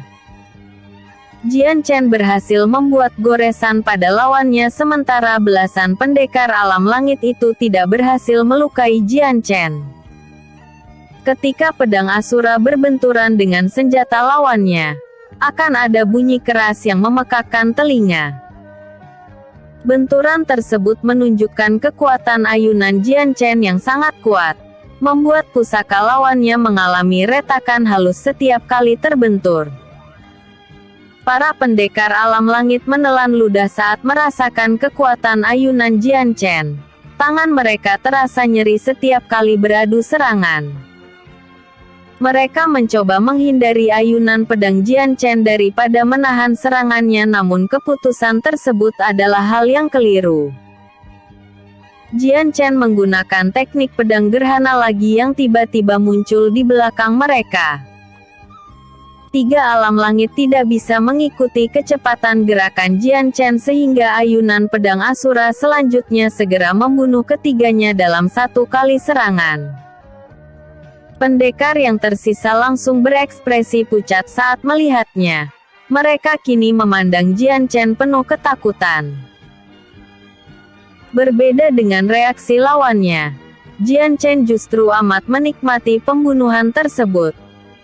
Jian Chen berhasil membuat goresan pada lawannya sementara belasan pendekar alam langit itu tidak berhasil melukai Jian Chen. Ketika pedang Asura berbenturan dengan senjata lawannya, akan ada bunyi keras yang memekakkan telinga. Benturan tersebut menunjukkan kekuatan ayunan Jian Chen yang sangat kuat, membuat pusaka lawannya mengalami retakan halus setiap kali terbentur. Para pendekar alam langit menelan ludah saat merasakan kekuatan ayunan Jian Chen. Tangan mereka terasa nyeri setiap kali beradu serangan. Mereka mencoba menghindari ayunan pedang Jian Chen daripada menahan serangannya, namun keputusan tersebut adalah hal yang keliru. Jian Chen menggunakan teknik pedang gerhana lagi yang tiba-tiba muncul di belakang mereka. Tiga alam langit tidak bisa mengikuti kecepatan gerakan Jian Chen sehingga ayunan pedang Asura selanjutnya segera membunuh ketiganya dalam satu kali serangan. Pendekar yang tersisa langsung berekspresi pucat saat melihatnya. Mereka kini memandang Jian Chen penuh ketakutan. Berbeda dengan reaksi lawannya, Jian Chen justru amat menikmati pembunuhan tersebut.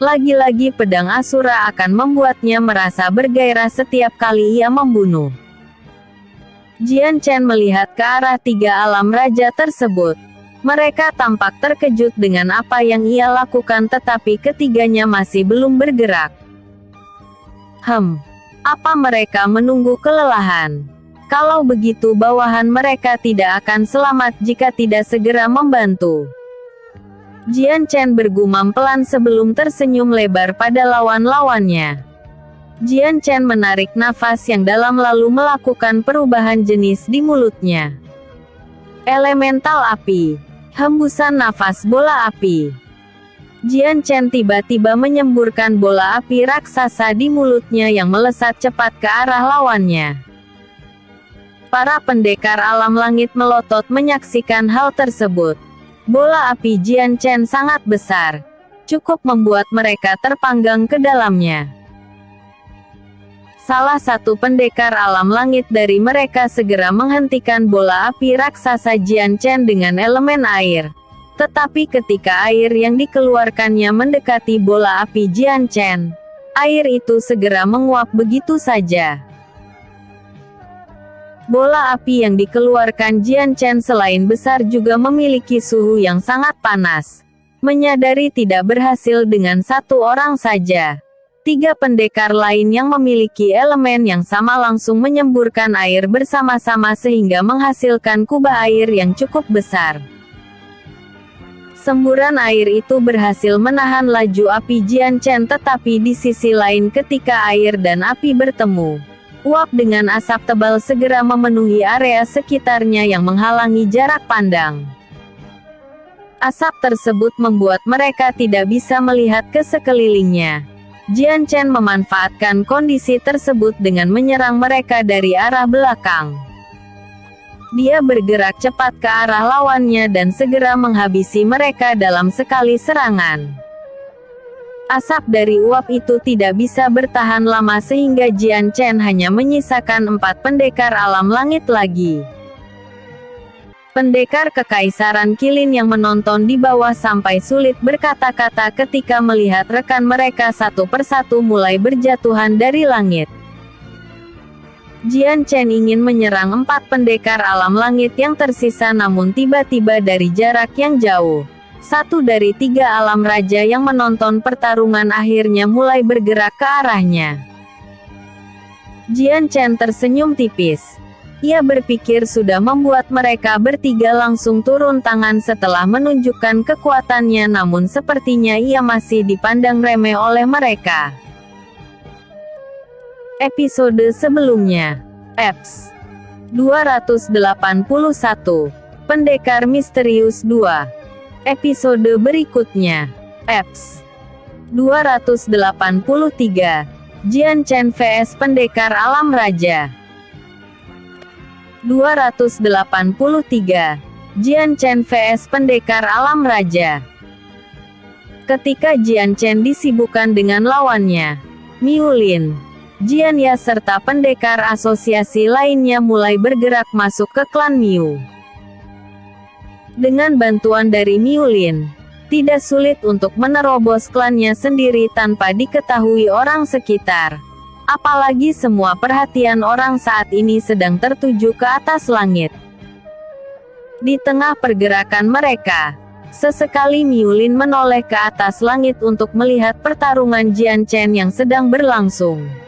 Lagi-lagi pedang Asura akan membuatnya merasa bergairah setiap kali ia membunuh. Jian Chen melihat ke arah tiga alam raja tersebut. Mereka tampak terkejut dengan apa yang ia lakukan, tetapi ketiganya masih belum bergerak. Apa mereka menunggu kelelahan? Kalau begitu bawahan mereka tidak akan selamat jika tidak segera membantu. Jian Chen bergumam pelan sebelum tersenyum lebar pada lawan-lawannya. Jian Chen menarik nafas yang dalam lalu melakukan perubahan jenis di mulutnya. Elemental api. Hembusan nafas bola api. Jian Chen tiba-tiba menyemburkan bola api raksasa di mulutnya yang melesat cepat ke arah lawannya. Para pendekar alam langit melotot menyaksikan hal tersebut. Bola api Jian Chen sangat besar, cukup membuat mereka terpanggang ke dalamnya. Salah satu pendekar alam langit dari mereka segera menghentikan bola api raksasa Jian Chen dengan elemen air. Tetapi ketika air yang dikeluarkannya mendekati bola api Jian Chen, air itu segera menguap begitu saja. Bola api yang dikeluarkan Jian Chen selain besar juga memiliki suhu yang sangat panas. Menyadari tidak berhasil dengan satu orang saja, tiga pendekar lain yang memiliki elemen yang sama langsung menyemburkan air bersama-sama sehingga menghasilkan kubah air yang cukup besar. Semburan air itu berhasil menahan laju api Jian Chen, tetapi di sisi lain ketika air dan api bertemu, Uap dengan asap tebal segera memenuhi area sekitarnya yang menghalangi jarak pandang. Asap tersebut membuat mereka tidak bisa melihat ke sekelilingnya. Jian Chen memanfaatkan kondisi tersebut dengan menyerang mereka dari arah belakang. Dia bergerak cepat ke arah lawannya dan segera menghabisi mereka dalam sekali serangan. Asap dari uap itu tidak bisa bertahan lama sehingga Jian Chen hanya menyisakan 4 pendekar alam langit lagi. Pendekar Kekaisaran Qilin yang menonton di bawah sampai sulit berkata-kata ketika melihat rekan mereka satu persatu mulai berjatuhan dari langit. Jian Chen ingin menyerang 4 pendekar alam langit yang tersisa namun tiba-tiba dari jarak yang jauh. 1 dari 3 alam raja yang menonton pertarungan akhirnya mulai bergerak ke arahnya. Jian Chen tersenyum tipis. Ia berpikir sudah membuat mereka bertiga langsung turun tangan setelah menunjukkan kekuatannya namun sepertinya ia masih dipandang remeh oleh mereka. Episode sebelumnya. Eps 281. Pendekar Misterius 2. Episode berikutnya. Eps 283. Jian Chen vs Pendekar Alam Raja. 283. Jian Chen vs Pendekar Alam Raja. Ketika Jian Chen disibukkan dengan lawannya, Miu Lin, Jian Ya serta pendekar asosiasi lainnya mulai bergerak masuk ke klan Miu. Dengan bantuan dari Miu Lin, tidak sulit untuk menerobos klannya sendiri tanpa diketahui orang sekitar. Apalagi semua perhatian orang saat ini sedang tertuju ke atas langit. Di tengah pergerakan mereka, sesekali Miu Lin menoleh ke atas langit untuk melihat pertarungan Jian Chen yang sedang berlangsung.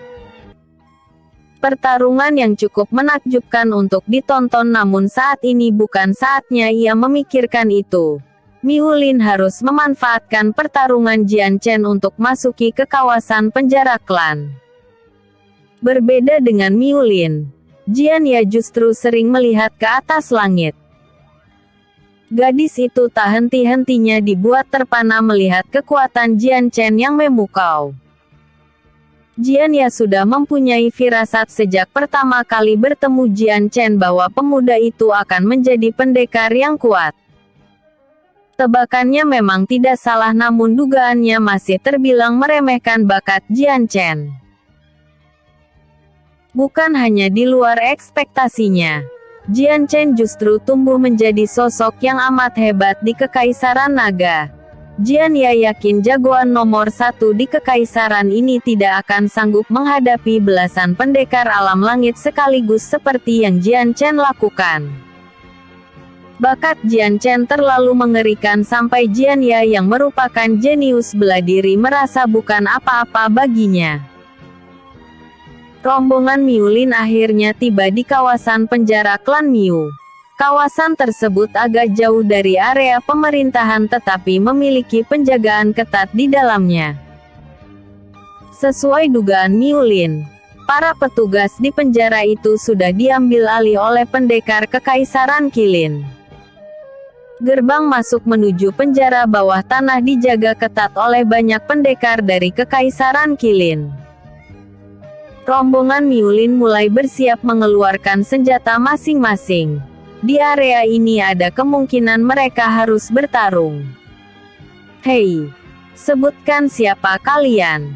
Pertarungan yang cukup menakjubkan untuk ditonton namun saat ini bukan saatnya ia memikirkan itu. Miu Lin harus memanfaatkan pertarungan Jian Chen untuk masuki ke kawasan penjara klan. Berbeda dengan Miu Lin, Jian Ya justru sering melihat ke atas langit. Gadis itu tak henti-hentinya dibuat terpana melihat kekuatan Jian Chen yang memukau. Jian Ya sudah mempunyai firasat sejak pertama kali bertemu Jian Chen bahwa pemuda itu akan menjadi pendekar yang kuat. Tebakannya memang tidak salah namun dugaannya masih terbilang meremehkan bakat Jian Chen. Bukan hanya di luar ekspektasinya, Jian Chen justru tumbuh menjadi sosok yang amat hebat di Kekaisaran Naga. Jian Ya yakin jagoan nomor 1 di kekaisaran ini tidak akan sanggup menghadapi belasan pendekar alam langit sekaligus seperti yang Jian Chen lakukan. Bakat Jian Chen terlalu mengerikan sampai Jian Ya yang merupakan jenius bela diri merasa bukan apa-apa baginya. Rombongan Miu Lin akhirnya tiba di kawasan penjara klan Miu. Kawasan tersebut agak jauh dari area pemerintahan tetapi memiliki penjagaan ketat di dalamnya. Sesuai dugaan Miu Lin, para petugas di penjara itu sudah diambil alih oleh pendekar Kekaisaran Qilin. Gerbang masuk menuju penjara bawah tanah dijaga ketat oleh banyak pendekar dari Kekaisaran Qilin. Rombongan Miu Lin mulai bersiap mengeluarkan senjata masing-masing. Di area ini ada kemungkinan mereka harus bertarung. Hei, sebutkan siapa kalian.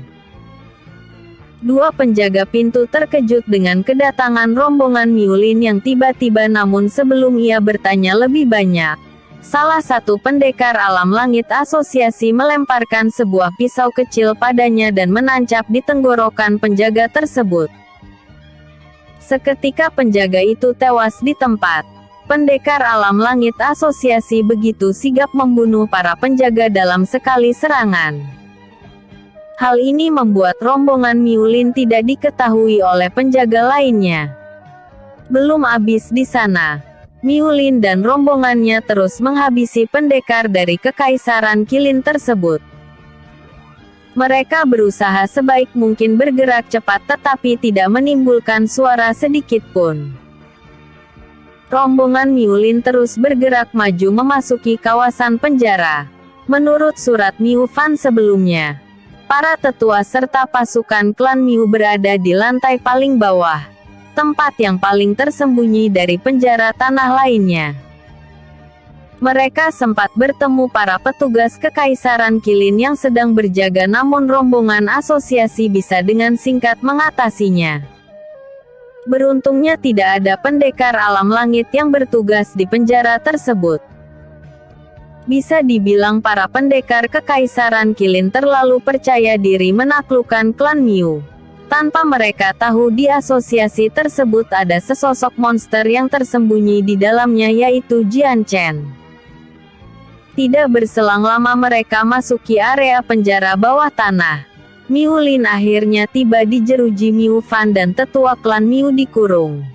Dua penjaga pintu terkejut dengan kedatangan rombongan Miu Lin yang tiba-tiba namun sebelum ia bertanya lebih banyak, salah satu pendekar alam langit asosiasi melemparkan sebuah pisau kecil padanya dan menancap di tenggorokan penjaga tersebut. Seketika penjaga itu tewas di tempat. Pendekar alam langit asosiasi begitu sigap membunuh para penjaga dalam sekali serangan. Hal ini membuat rombongan Miu Lin tidak diketahui oleh penjaga lainnya. Belum habis di sana, Miu Lin dan rombongannya terus menghabisi pendekar dari Kekaisaran Qilin tersebut. Mereka berusaha sebaik mungkin bergerak cepat tetapi tidak menimbulkan suara sedikit pun. Rombongan Miulin terus bergerak maju memasuki kawasan penjara. Menurut surat Miu Fan sebelumnya, para tetua serta pasukan klan Miu berada di lantai paling bawah, tempat yang paling tersembunyi dari penjara tanah lainnya. Mereka sempat bertemu para petugas Kekaisaran Qilin yang sedang berjaga, namun rombongan asosiasi bisa dengan singkat mengatasinya. Beruntungnya tidak ada pendekar alam langit yang bertugas di penjara tersebut. Bisa dibilang para pendekar Kekaisaran Qilin terlalu percaya diri menaklukkan klan Miu. Tanpa mereka tahu di asosiasi tersebut ada sesosok monster yang tersembunyi di dalamnya, yaitu Jian Chen. Tidak berselang lama mereka masuki area penjara bawah tanah. Miulin akhirnya tiba di jeruji Miu Fan dan tetua klan Miu dikurung.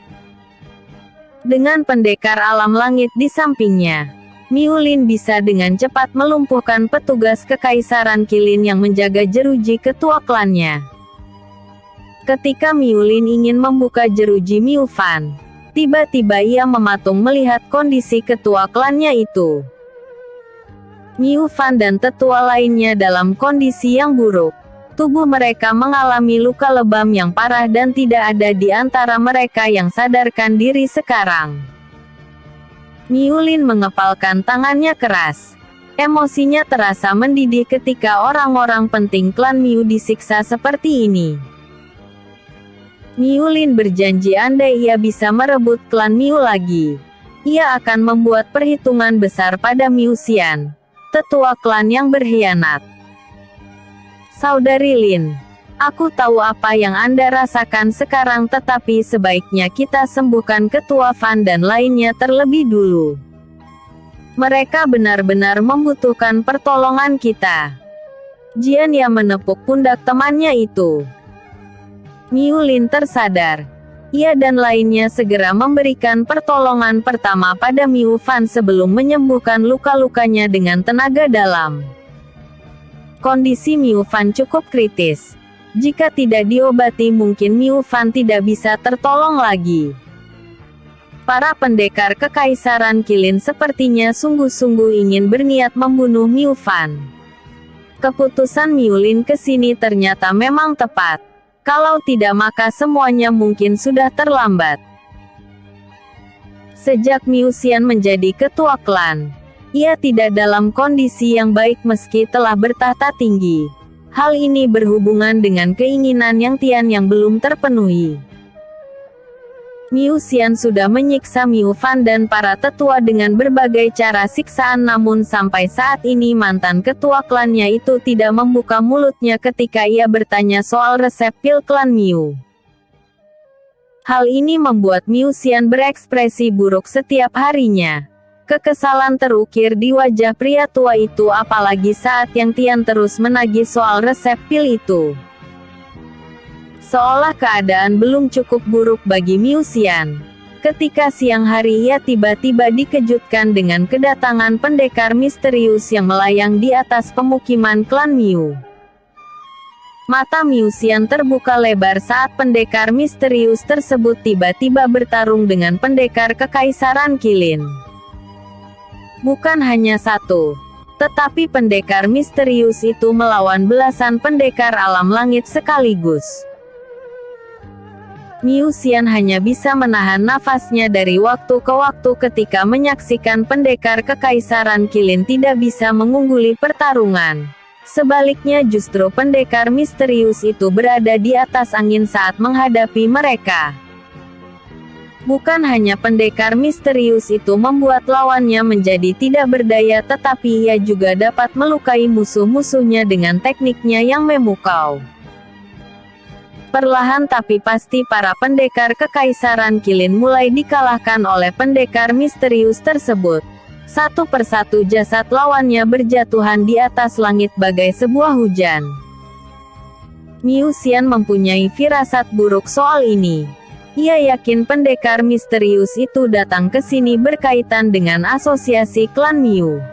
Dengan pendekar alam langit di sampingnya, Miulin bisa dengan cepat melumpuhkan petugas Kekaisaran Qilin yang menjaga jeruji ketua klannya. Ketika Miulin ingin membuka jeruji Miu Fan, tiba-tiba ia mematung melihat kondisi ketua klannya itu. Miu Fan dan tetua lainnya dalam kondisi yang buruk. Tubuh mereka mengalami luka lebam yang parah dan tidak ada di antara mereka yang sadarkan diri sekarang. Miulin mengepalkan tangannya keras. Emosinya terasa mendidih ketika orang-orang penting klan Miu disiksa seperti ini. Miulin berjanji andai ia bisa merebut klan Miu lagi, ia akan membuat perhitungan besar pada Miu Xian, tetua klan yang berkhianat. Saudari Lin, aku tahu apa yang Anda rasakan sekarang, tetapi sebaiknya kita sembuhkan ketua Fan dan lainnya terlebih dulu. Mereka benar-benar membutuhkan pertolongan kita. Jian yang menepuk pundak temannya itu. Miulin tersadar. Ia dan lainnya segera memberikan pertolongan pertama pada Miu Fan sebelum menyembuhkan luka-lukanya dengan tenaga dalam. Kondisi Miu Fan cukup kritis. Jika tidak diobati mungkin Miu Fan tidak bisa tertolong lagi. Para pendekar Kekaisaran Qilin sepertinya sungguh-sungguh ingin berniat membunuh Miu Fan. Keputusan Miulin ke sini ternyata memang tepat. Kalau tidak maka semuanya mungkin sudah terlambat. Sejak Miu Xian menjadi ketua klan, ia tidak dalam kondisi yang baik meski telah bertahta tinggi. Hal ini berhubungan dengan keinginan Yang Tian yang belum terpenuhi. Miu Xian sudah menyiksa Miu Fan dan para tetua dengan berbagai cara siksaan, namun sampai saat ini mantan ketua klannya itu tidak membuka mulutnya ketika ia bertanya soal resep pil klan Miu. Hal ini membuat Miu Xian berekspresi buruk setiap harinya. Kekesalan terukir di wajah pria tua itu, apalagi saat Yang Tian terus menagih soal resep pil itu. Seolah keadaan belum cukup buruk bagi Miu Xian. Ketika siang hari ia tiba-tiba dikejutkan dengan kedatangan pendekar misterius yang melayang di atas pemukiman klan Miu. Mata Miu Xian terbuka lebar saat pendekar misterius tersebut tiba-tiba bertarung dengan pendekar Kekaisaran Qilin. Bukan hanya satu, tetapi pendekar misterius itu melawan belasan pendekar alam langit sekaligus. Miu Xian hanya bisa menahan nafasnya dari waktu ke waktu ketika menyaksikan pendekar Kekaisaran Qilin tidak bisa mengungguli pertarungan. Sebaliknya justru pendekar misterius itu berada di atas angin saat menghadapi mereka. Bukan hanya pendekar misterius itu membuat lawannya menjadi tidak berdaya, tetapi ia juga dapat melukai musuh-musuhnya dengan tekniknya yang memukau. Perlahan tapi pasti para pendekar Kekaisaran Qilin mulai dikalahkan oleh pendekar misterius tersebut. Satu persatu jasad lawannya berjatuhan di atas langit bagai sebuah hujan. Miu Xian mempunyai firasat buruk soal ini. Ia yakin pendekar misterius itu datang ke sini berkaitan dengan asosiasi klan Miu.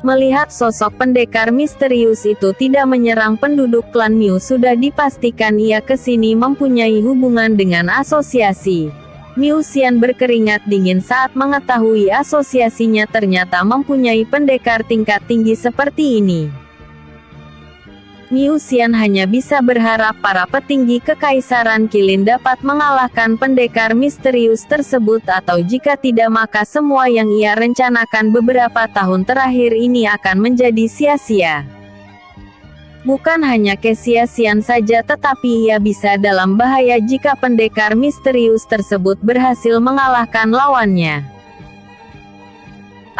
Melihat sosok pendekar misterius itu tidak menyerang penduduk klan Miu, sudah dipastikan ia kesini mempunyai hubungan dengan asosiasi. Miu Xian berkeringat dingin saat mengetahui asosiasinya ternyata mempunyai pendekar tingkat tinggi seperti ini. Miu Xian hanya bisa berharap para petinggi Kekaisaran Qilin dapat mengalahkan pendekar misterius tersebut, atau jika tidak maka semua yang ia rencanakan beberapa tahun terakhir ini akan menjadi sia-sia. Bukan hanya kesia-siaan saja, tetapi ia bisa dalam bahaya jika pendekar misterius tersebut berhasil mengalahkan lawannya.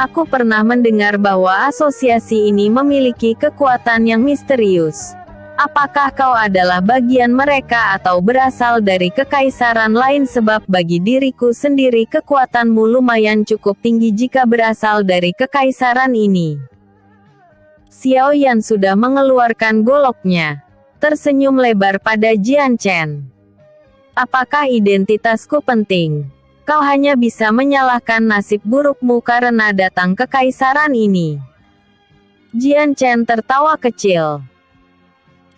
Aku pernah mendengar bahwa asosiasi ini memiliki kekuatan yang misterius. Apakah kau adalah bagian mereka atau berasal dari kekaisaran lain? Sebab bagi diriku sendiri kekuatanmu lumayan cukup tinggi jika berasal dari kekaisaran ini. Xiao Yan sudah mengeluarkan goloknya. Tersenyum lebar pada Jian Chen. Apakah identitasku penting? Kau hanya bisa menyalahkan nasib burukmu karena datang ke kekaisaran ini. Jian Chen tertawa kecil.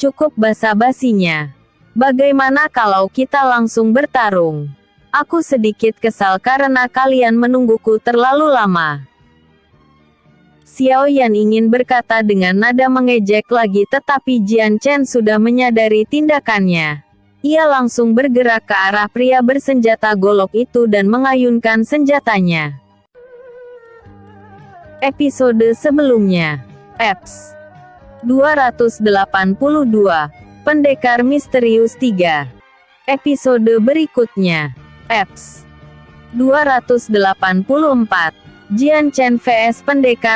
Cukup basa-basinya. Bagaimana kalau kita langsung bertarung? Aku sedikit kesal karena kalian menungguku terlalu lama. Xiao Yan ingin berkata dengan nada mengejek lagi, tetapi Jian Chen sudah menyadari tindakannya. Ia langsung bergerak ke arah pria bersenjata golok itu dan mengayunkan senjatanya. Episode sebelumnya. Eps 282, Pendekar Misterius 3. Episode berikutnya. Eps 284, Jian Chen vs Pendekar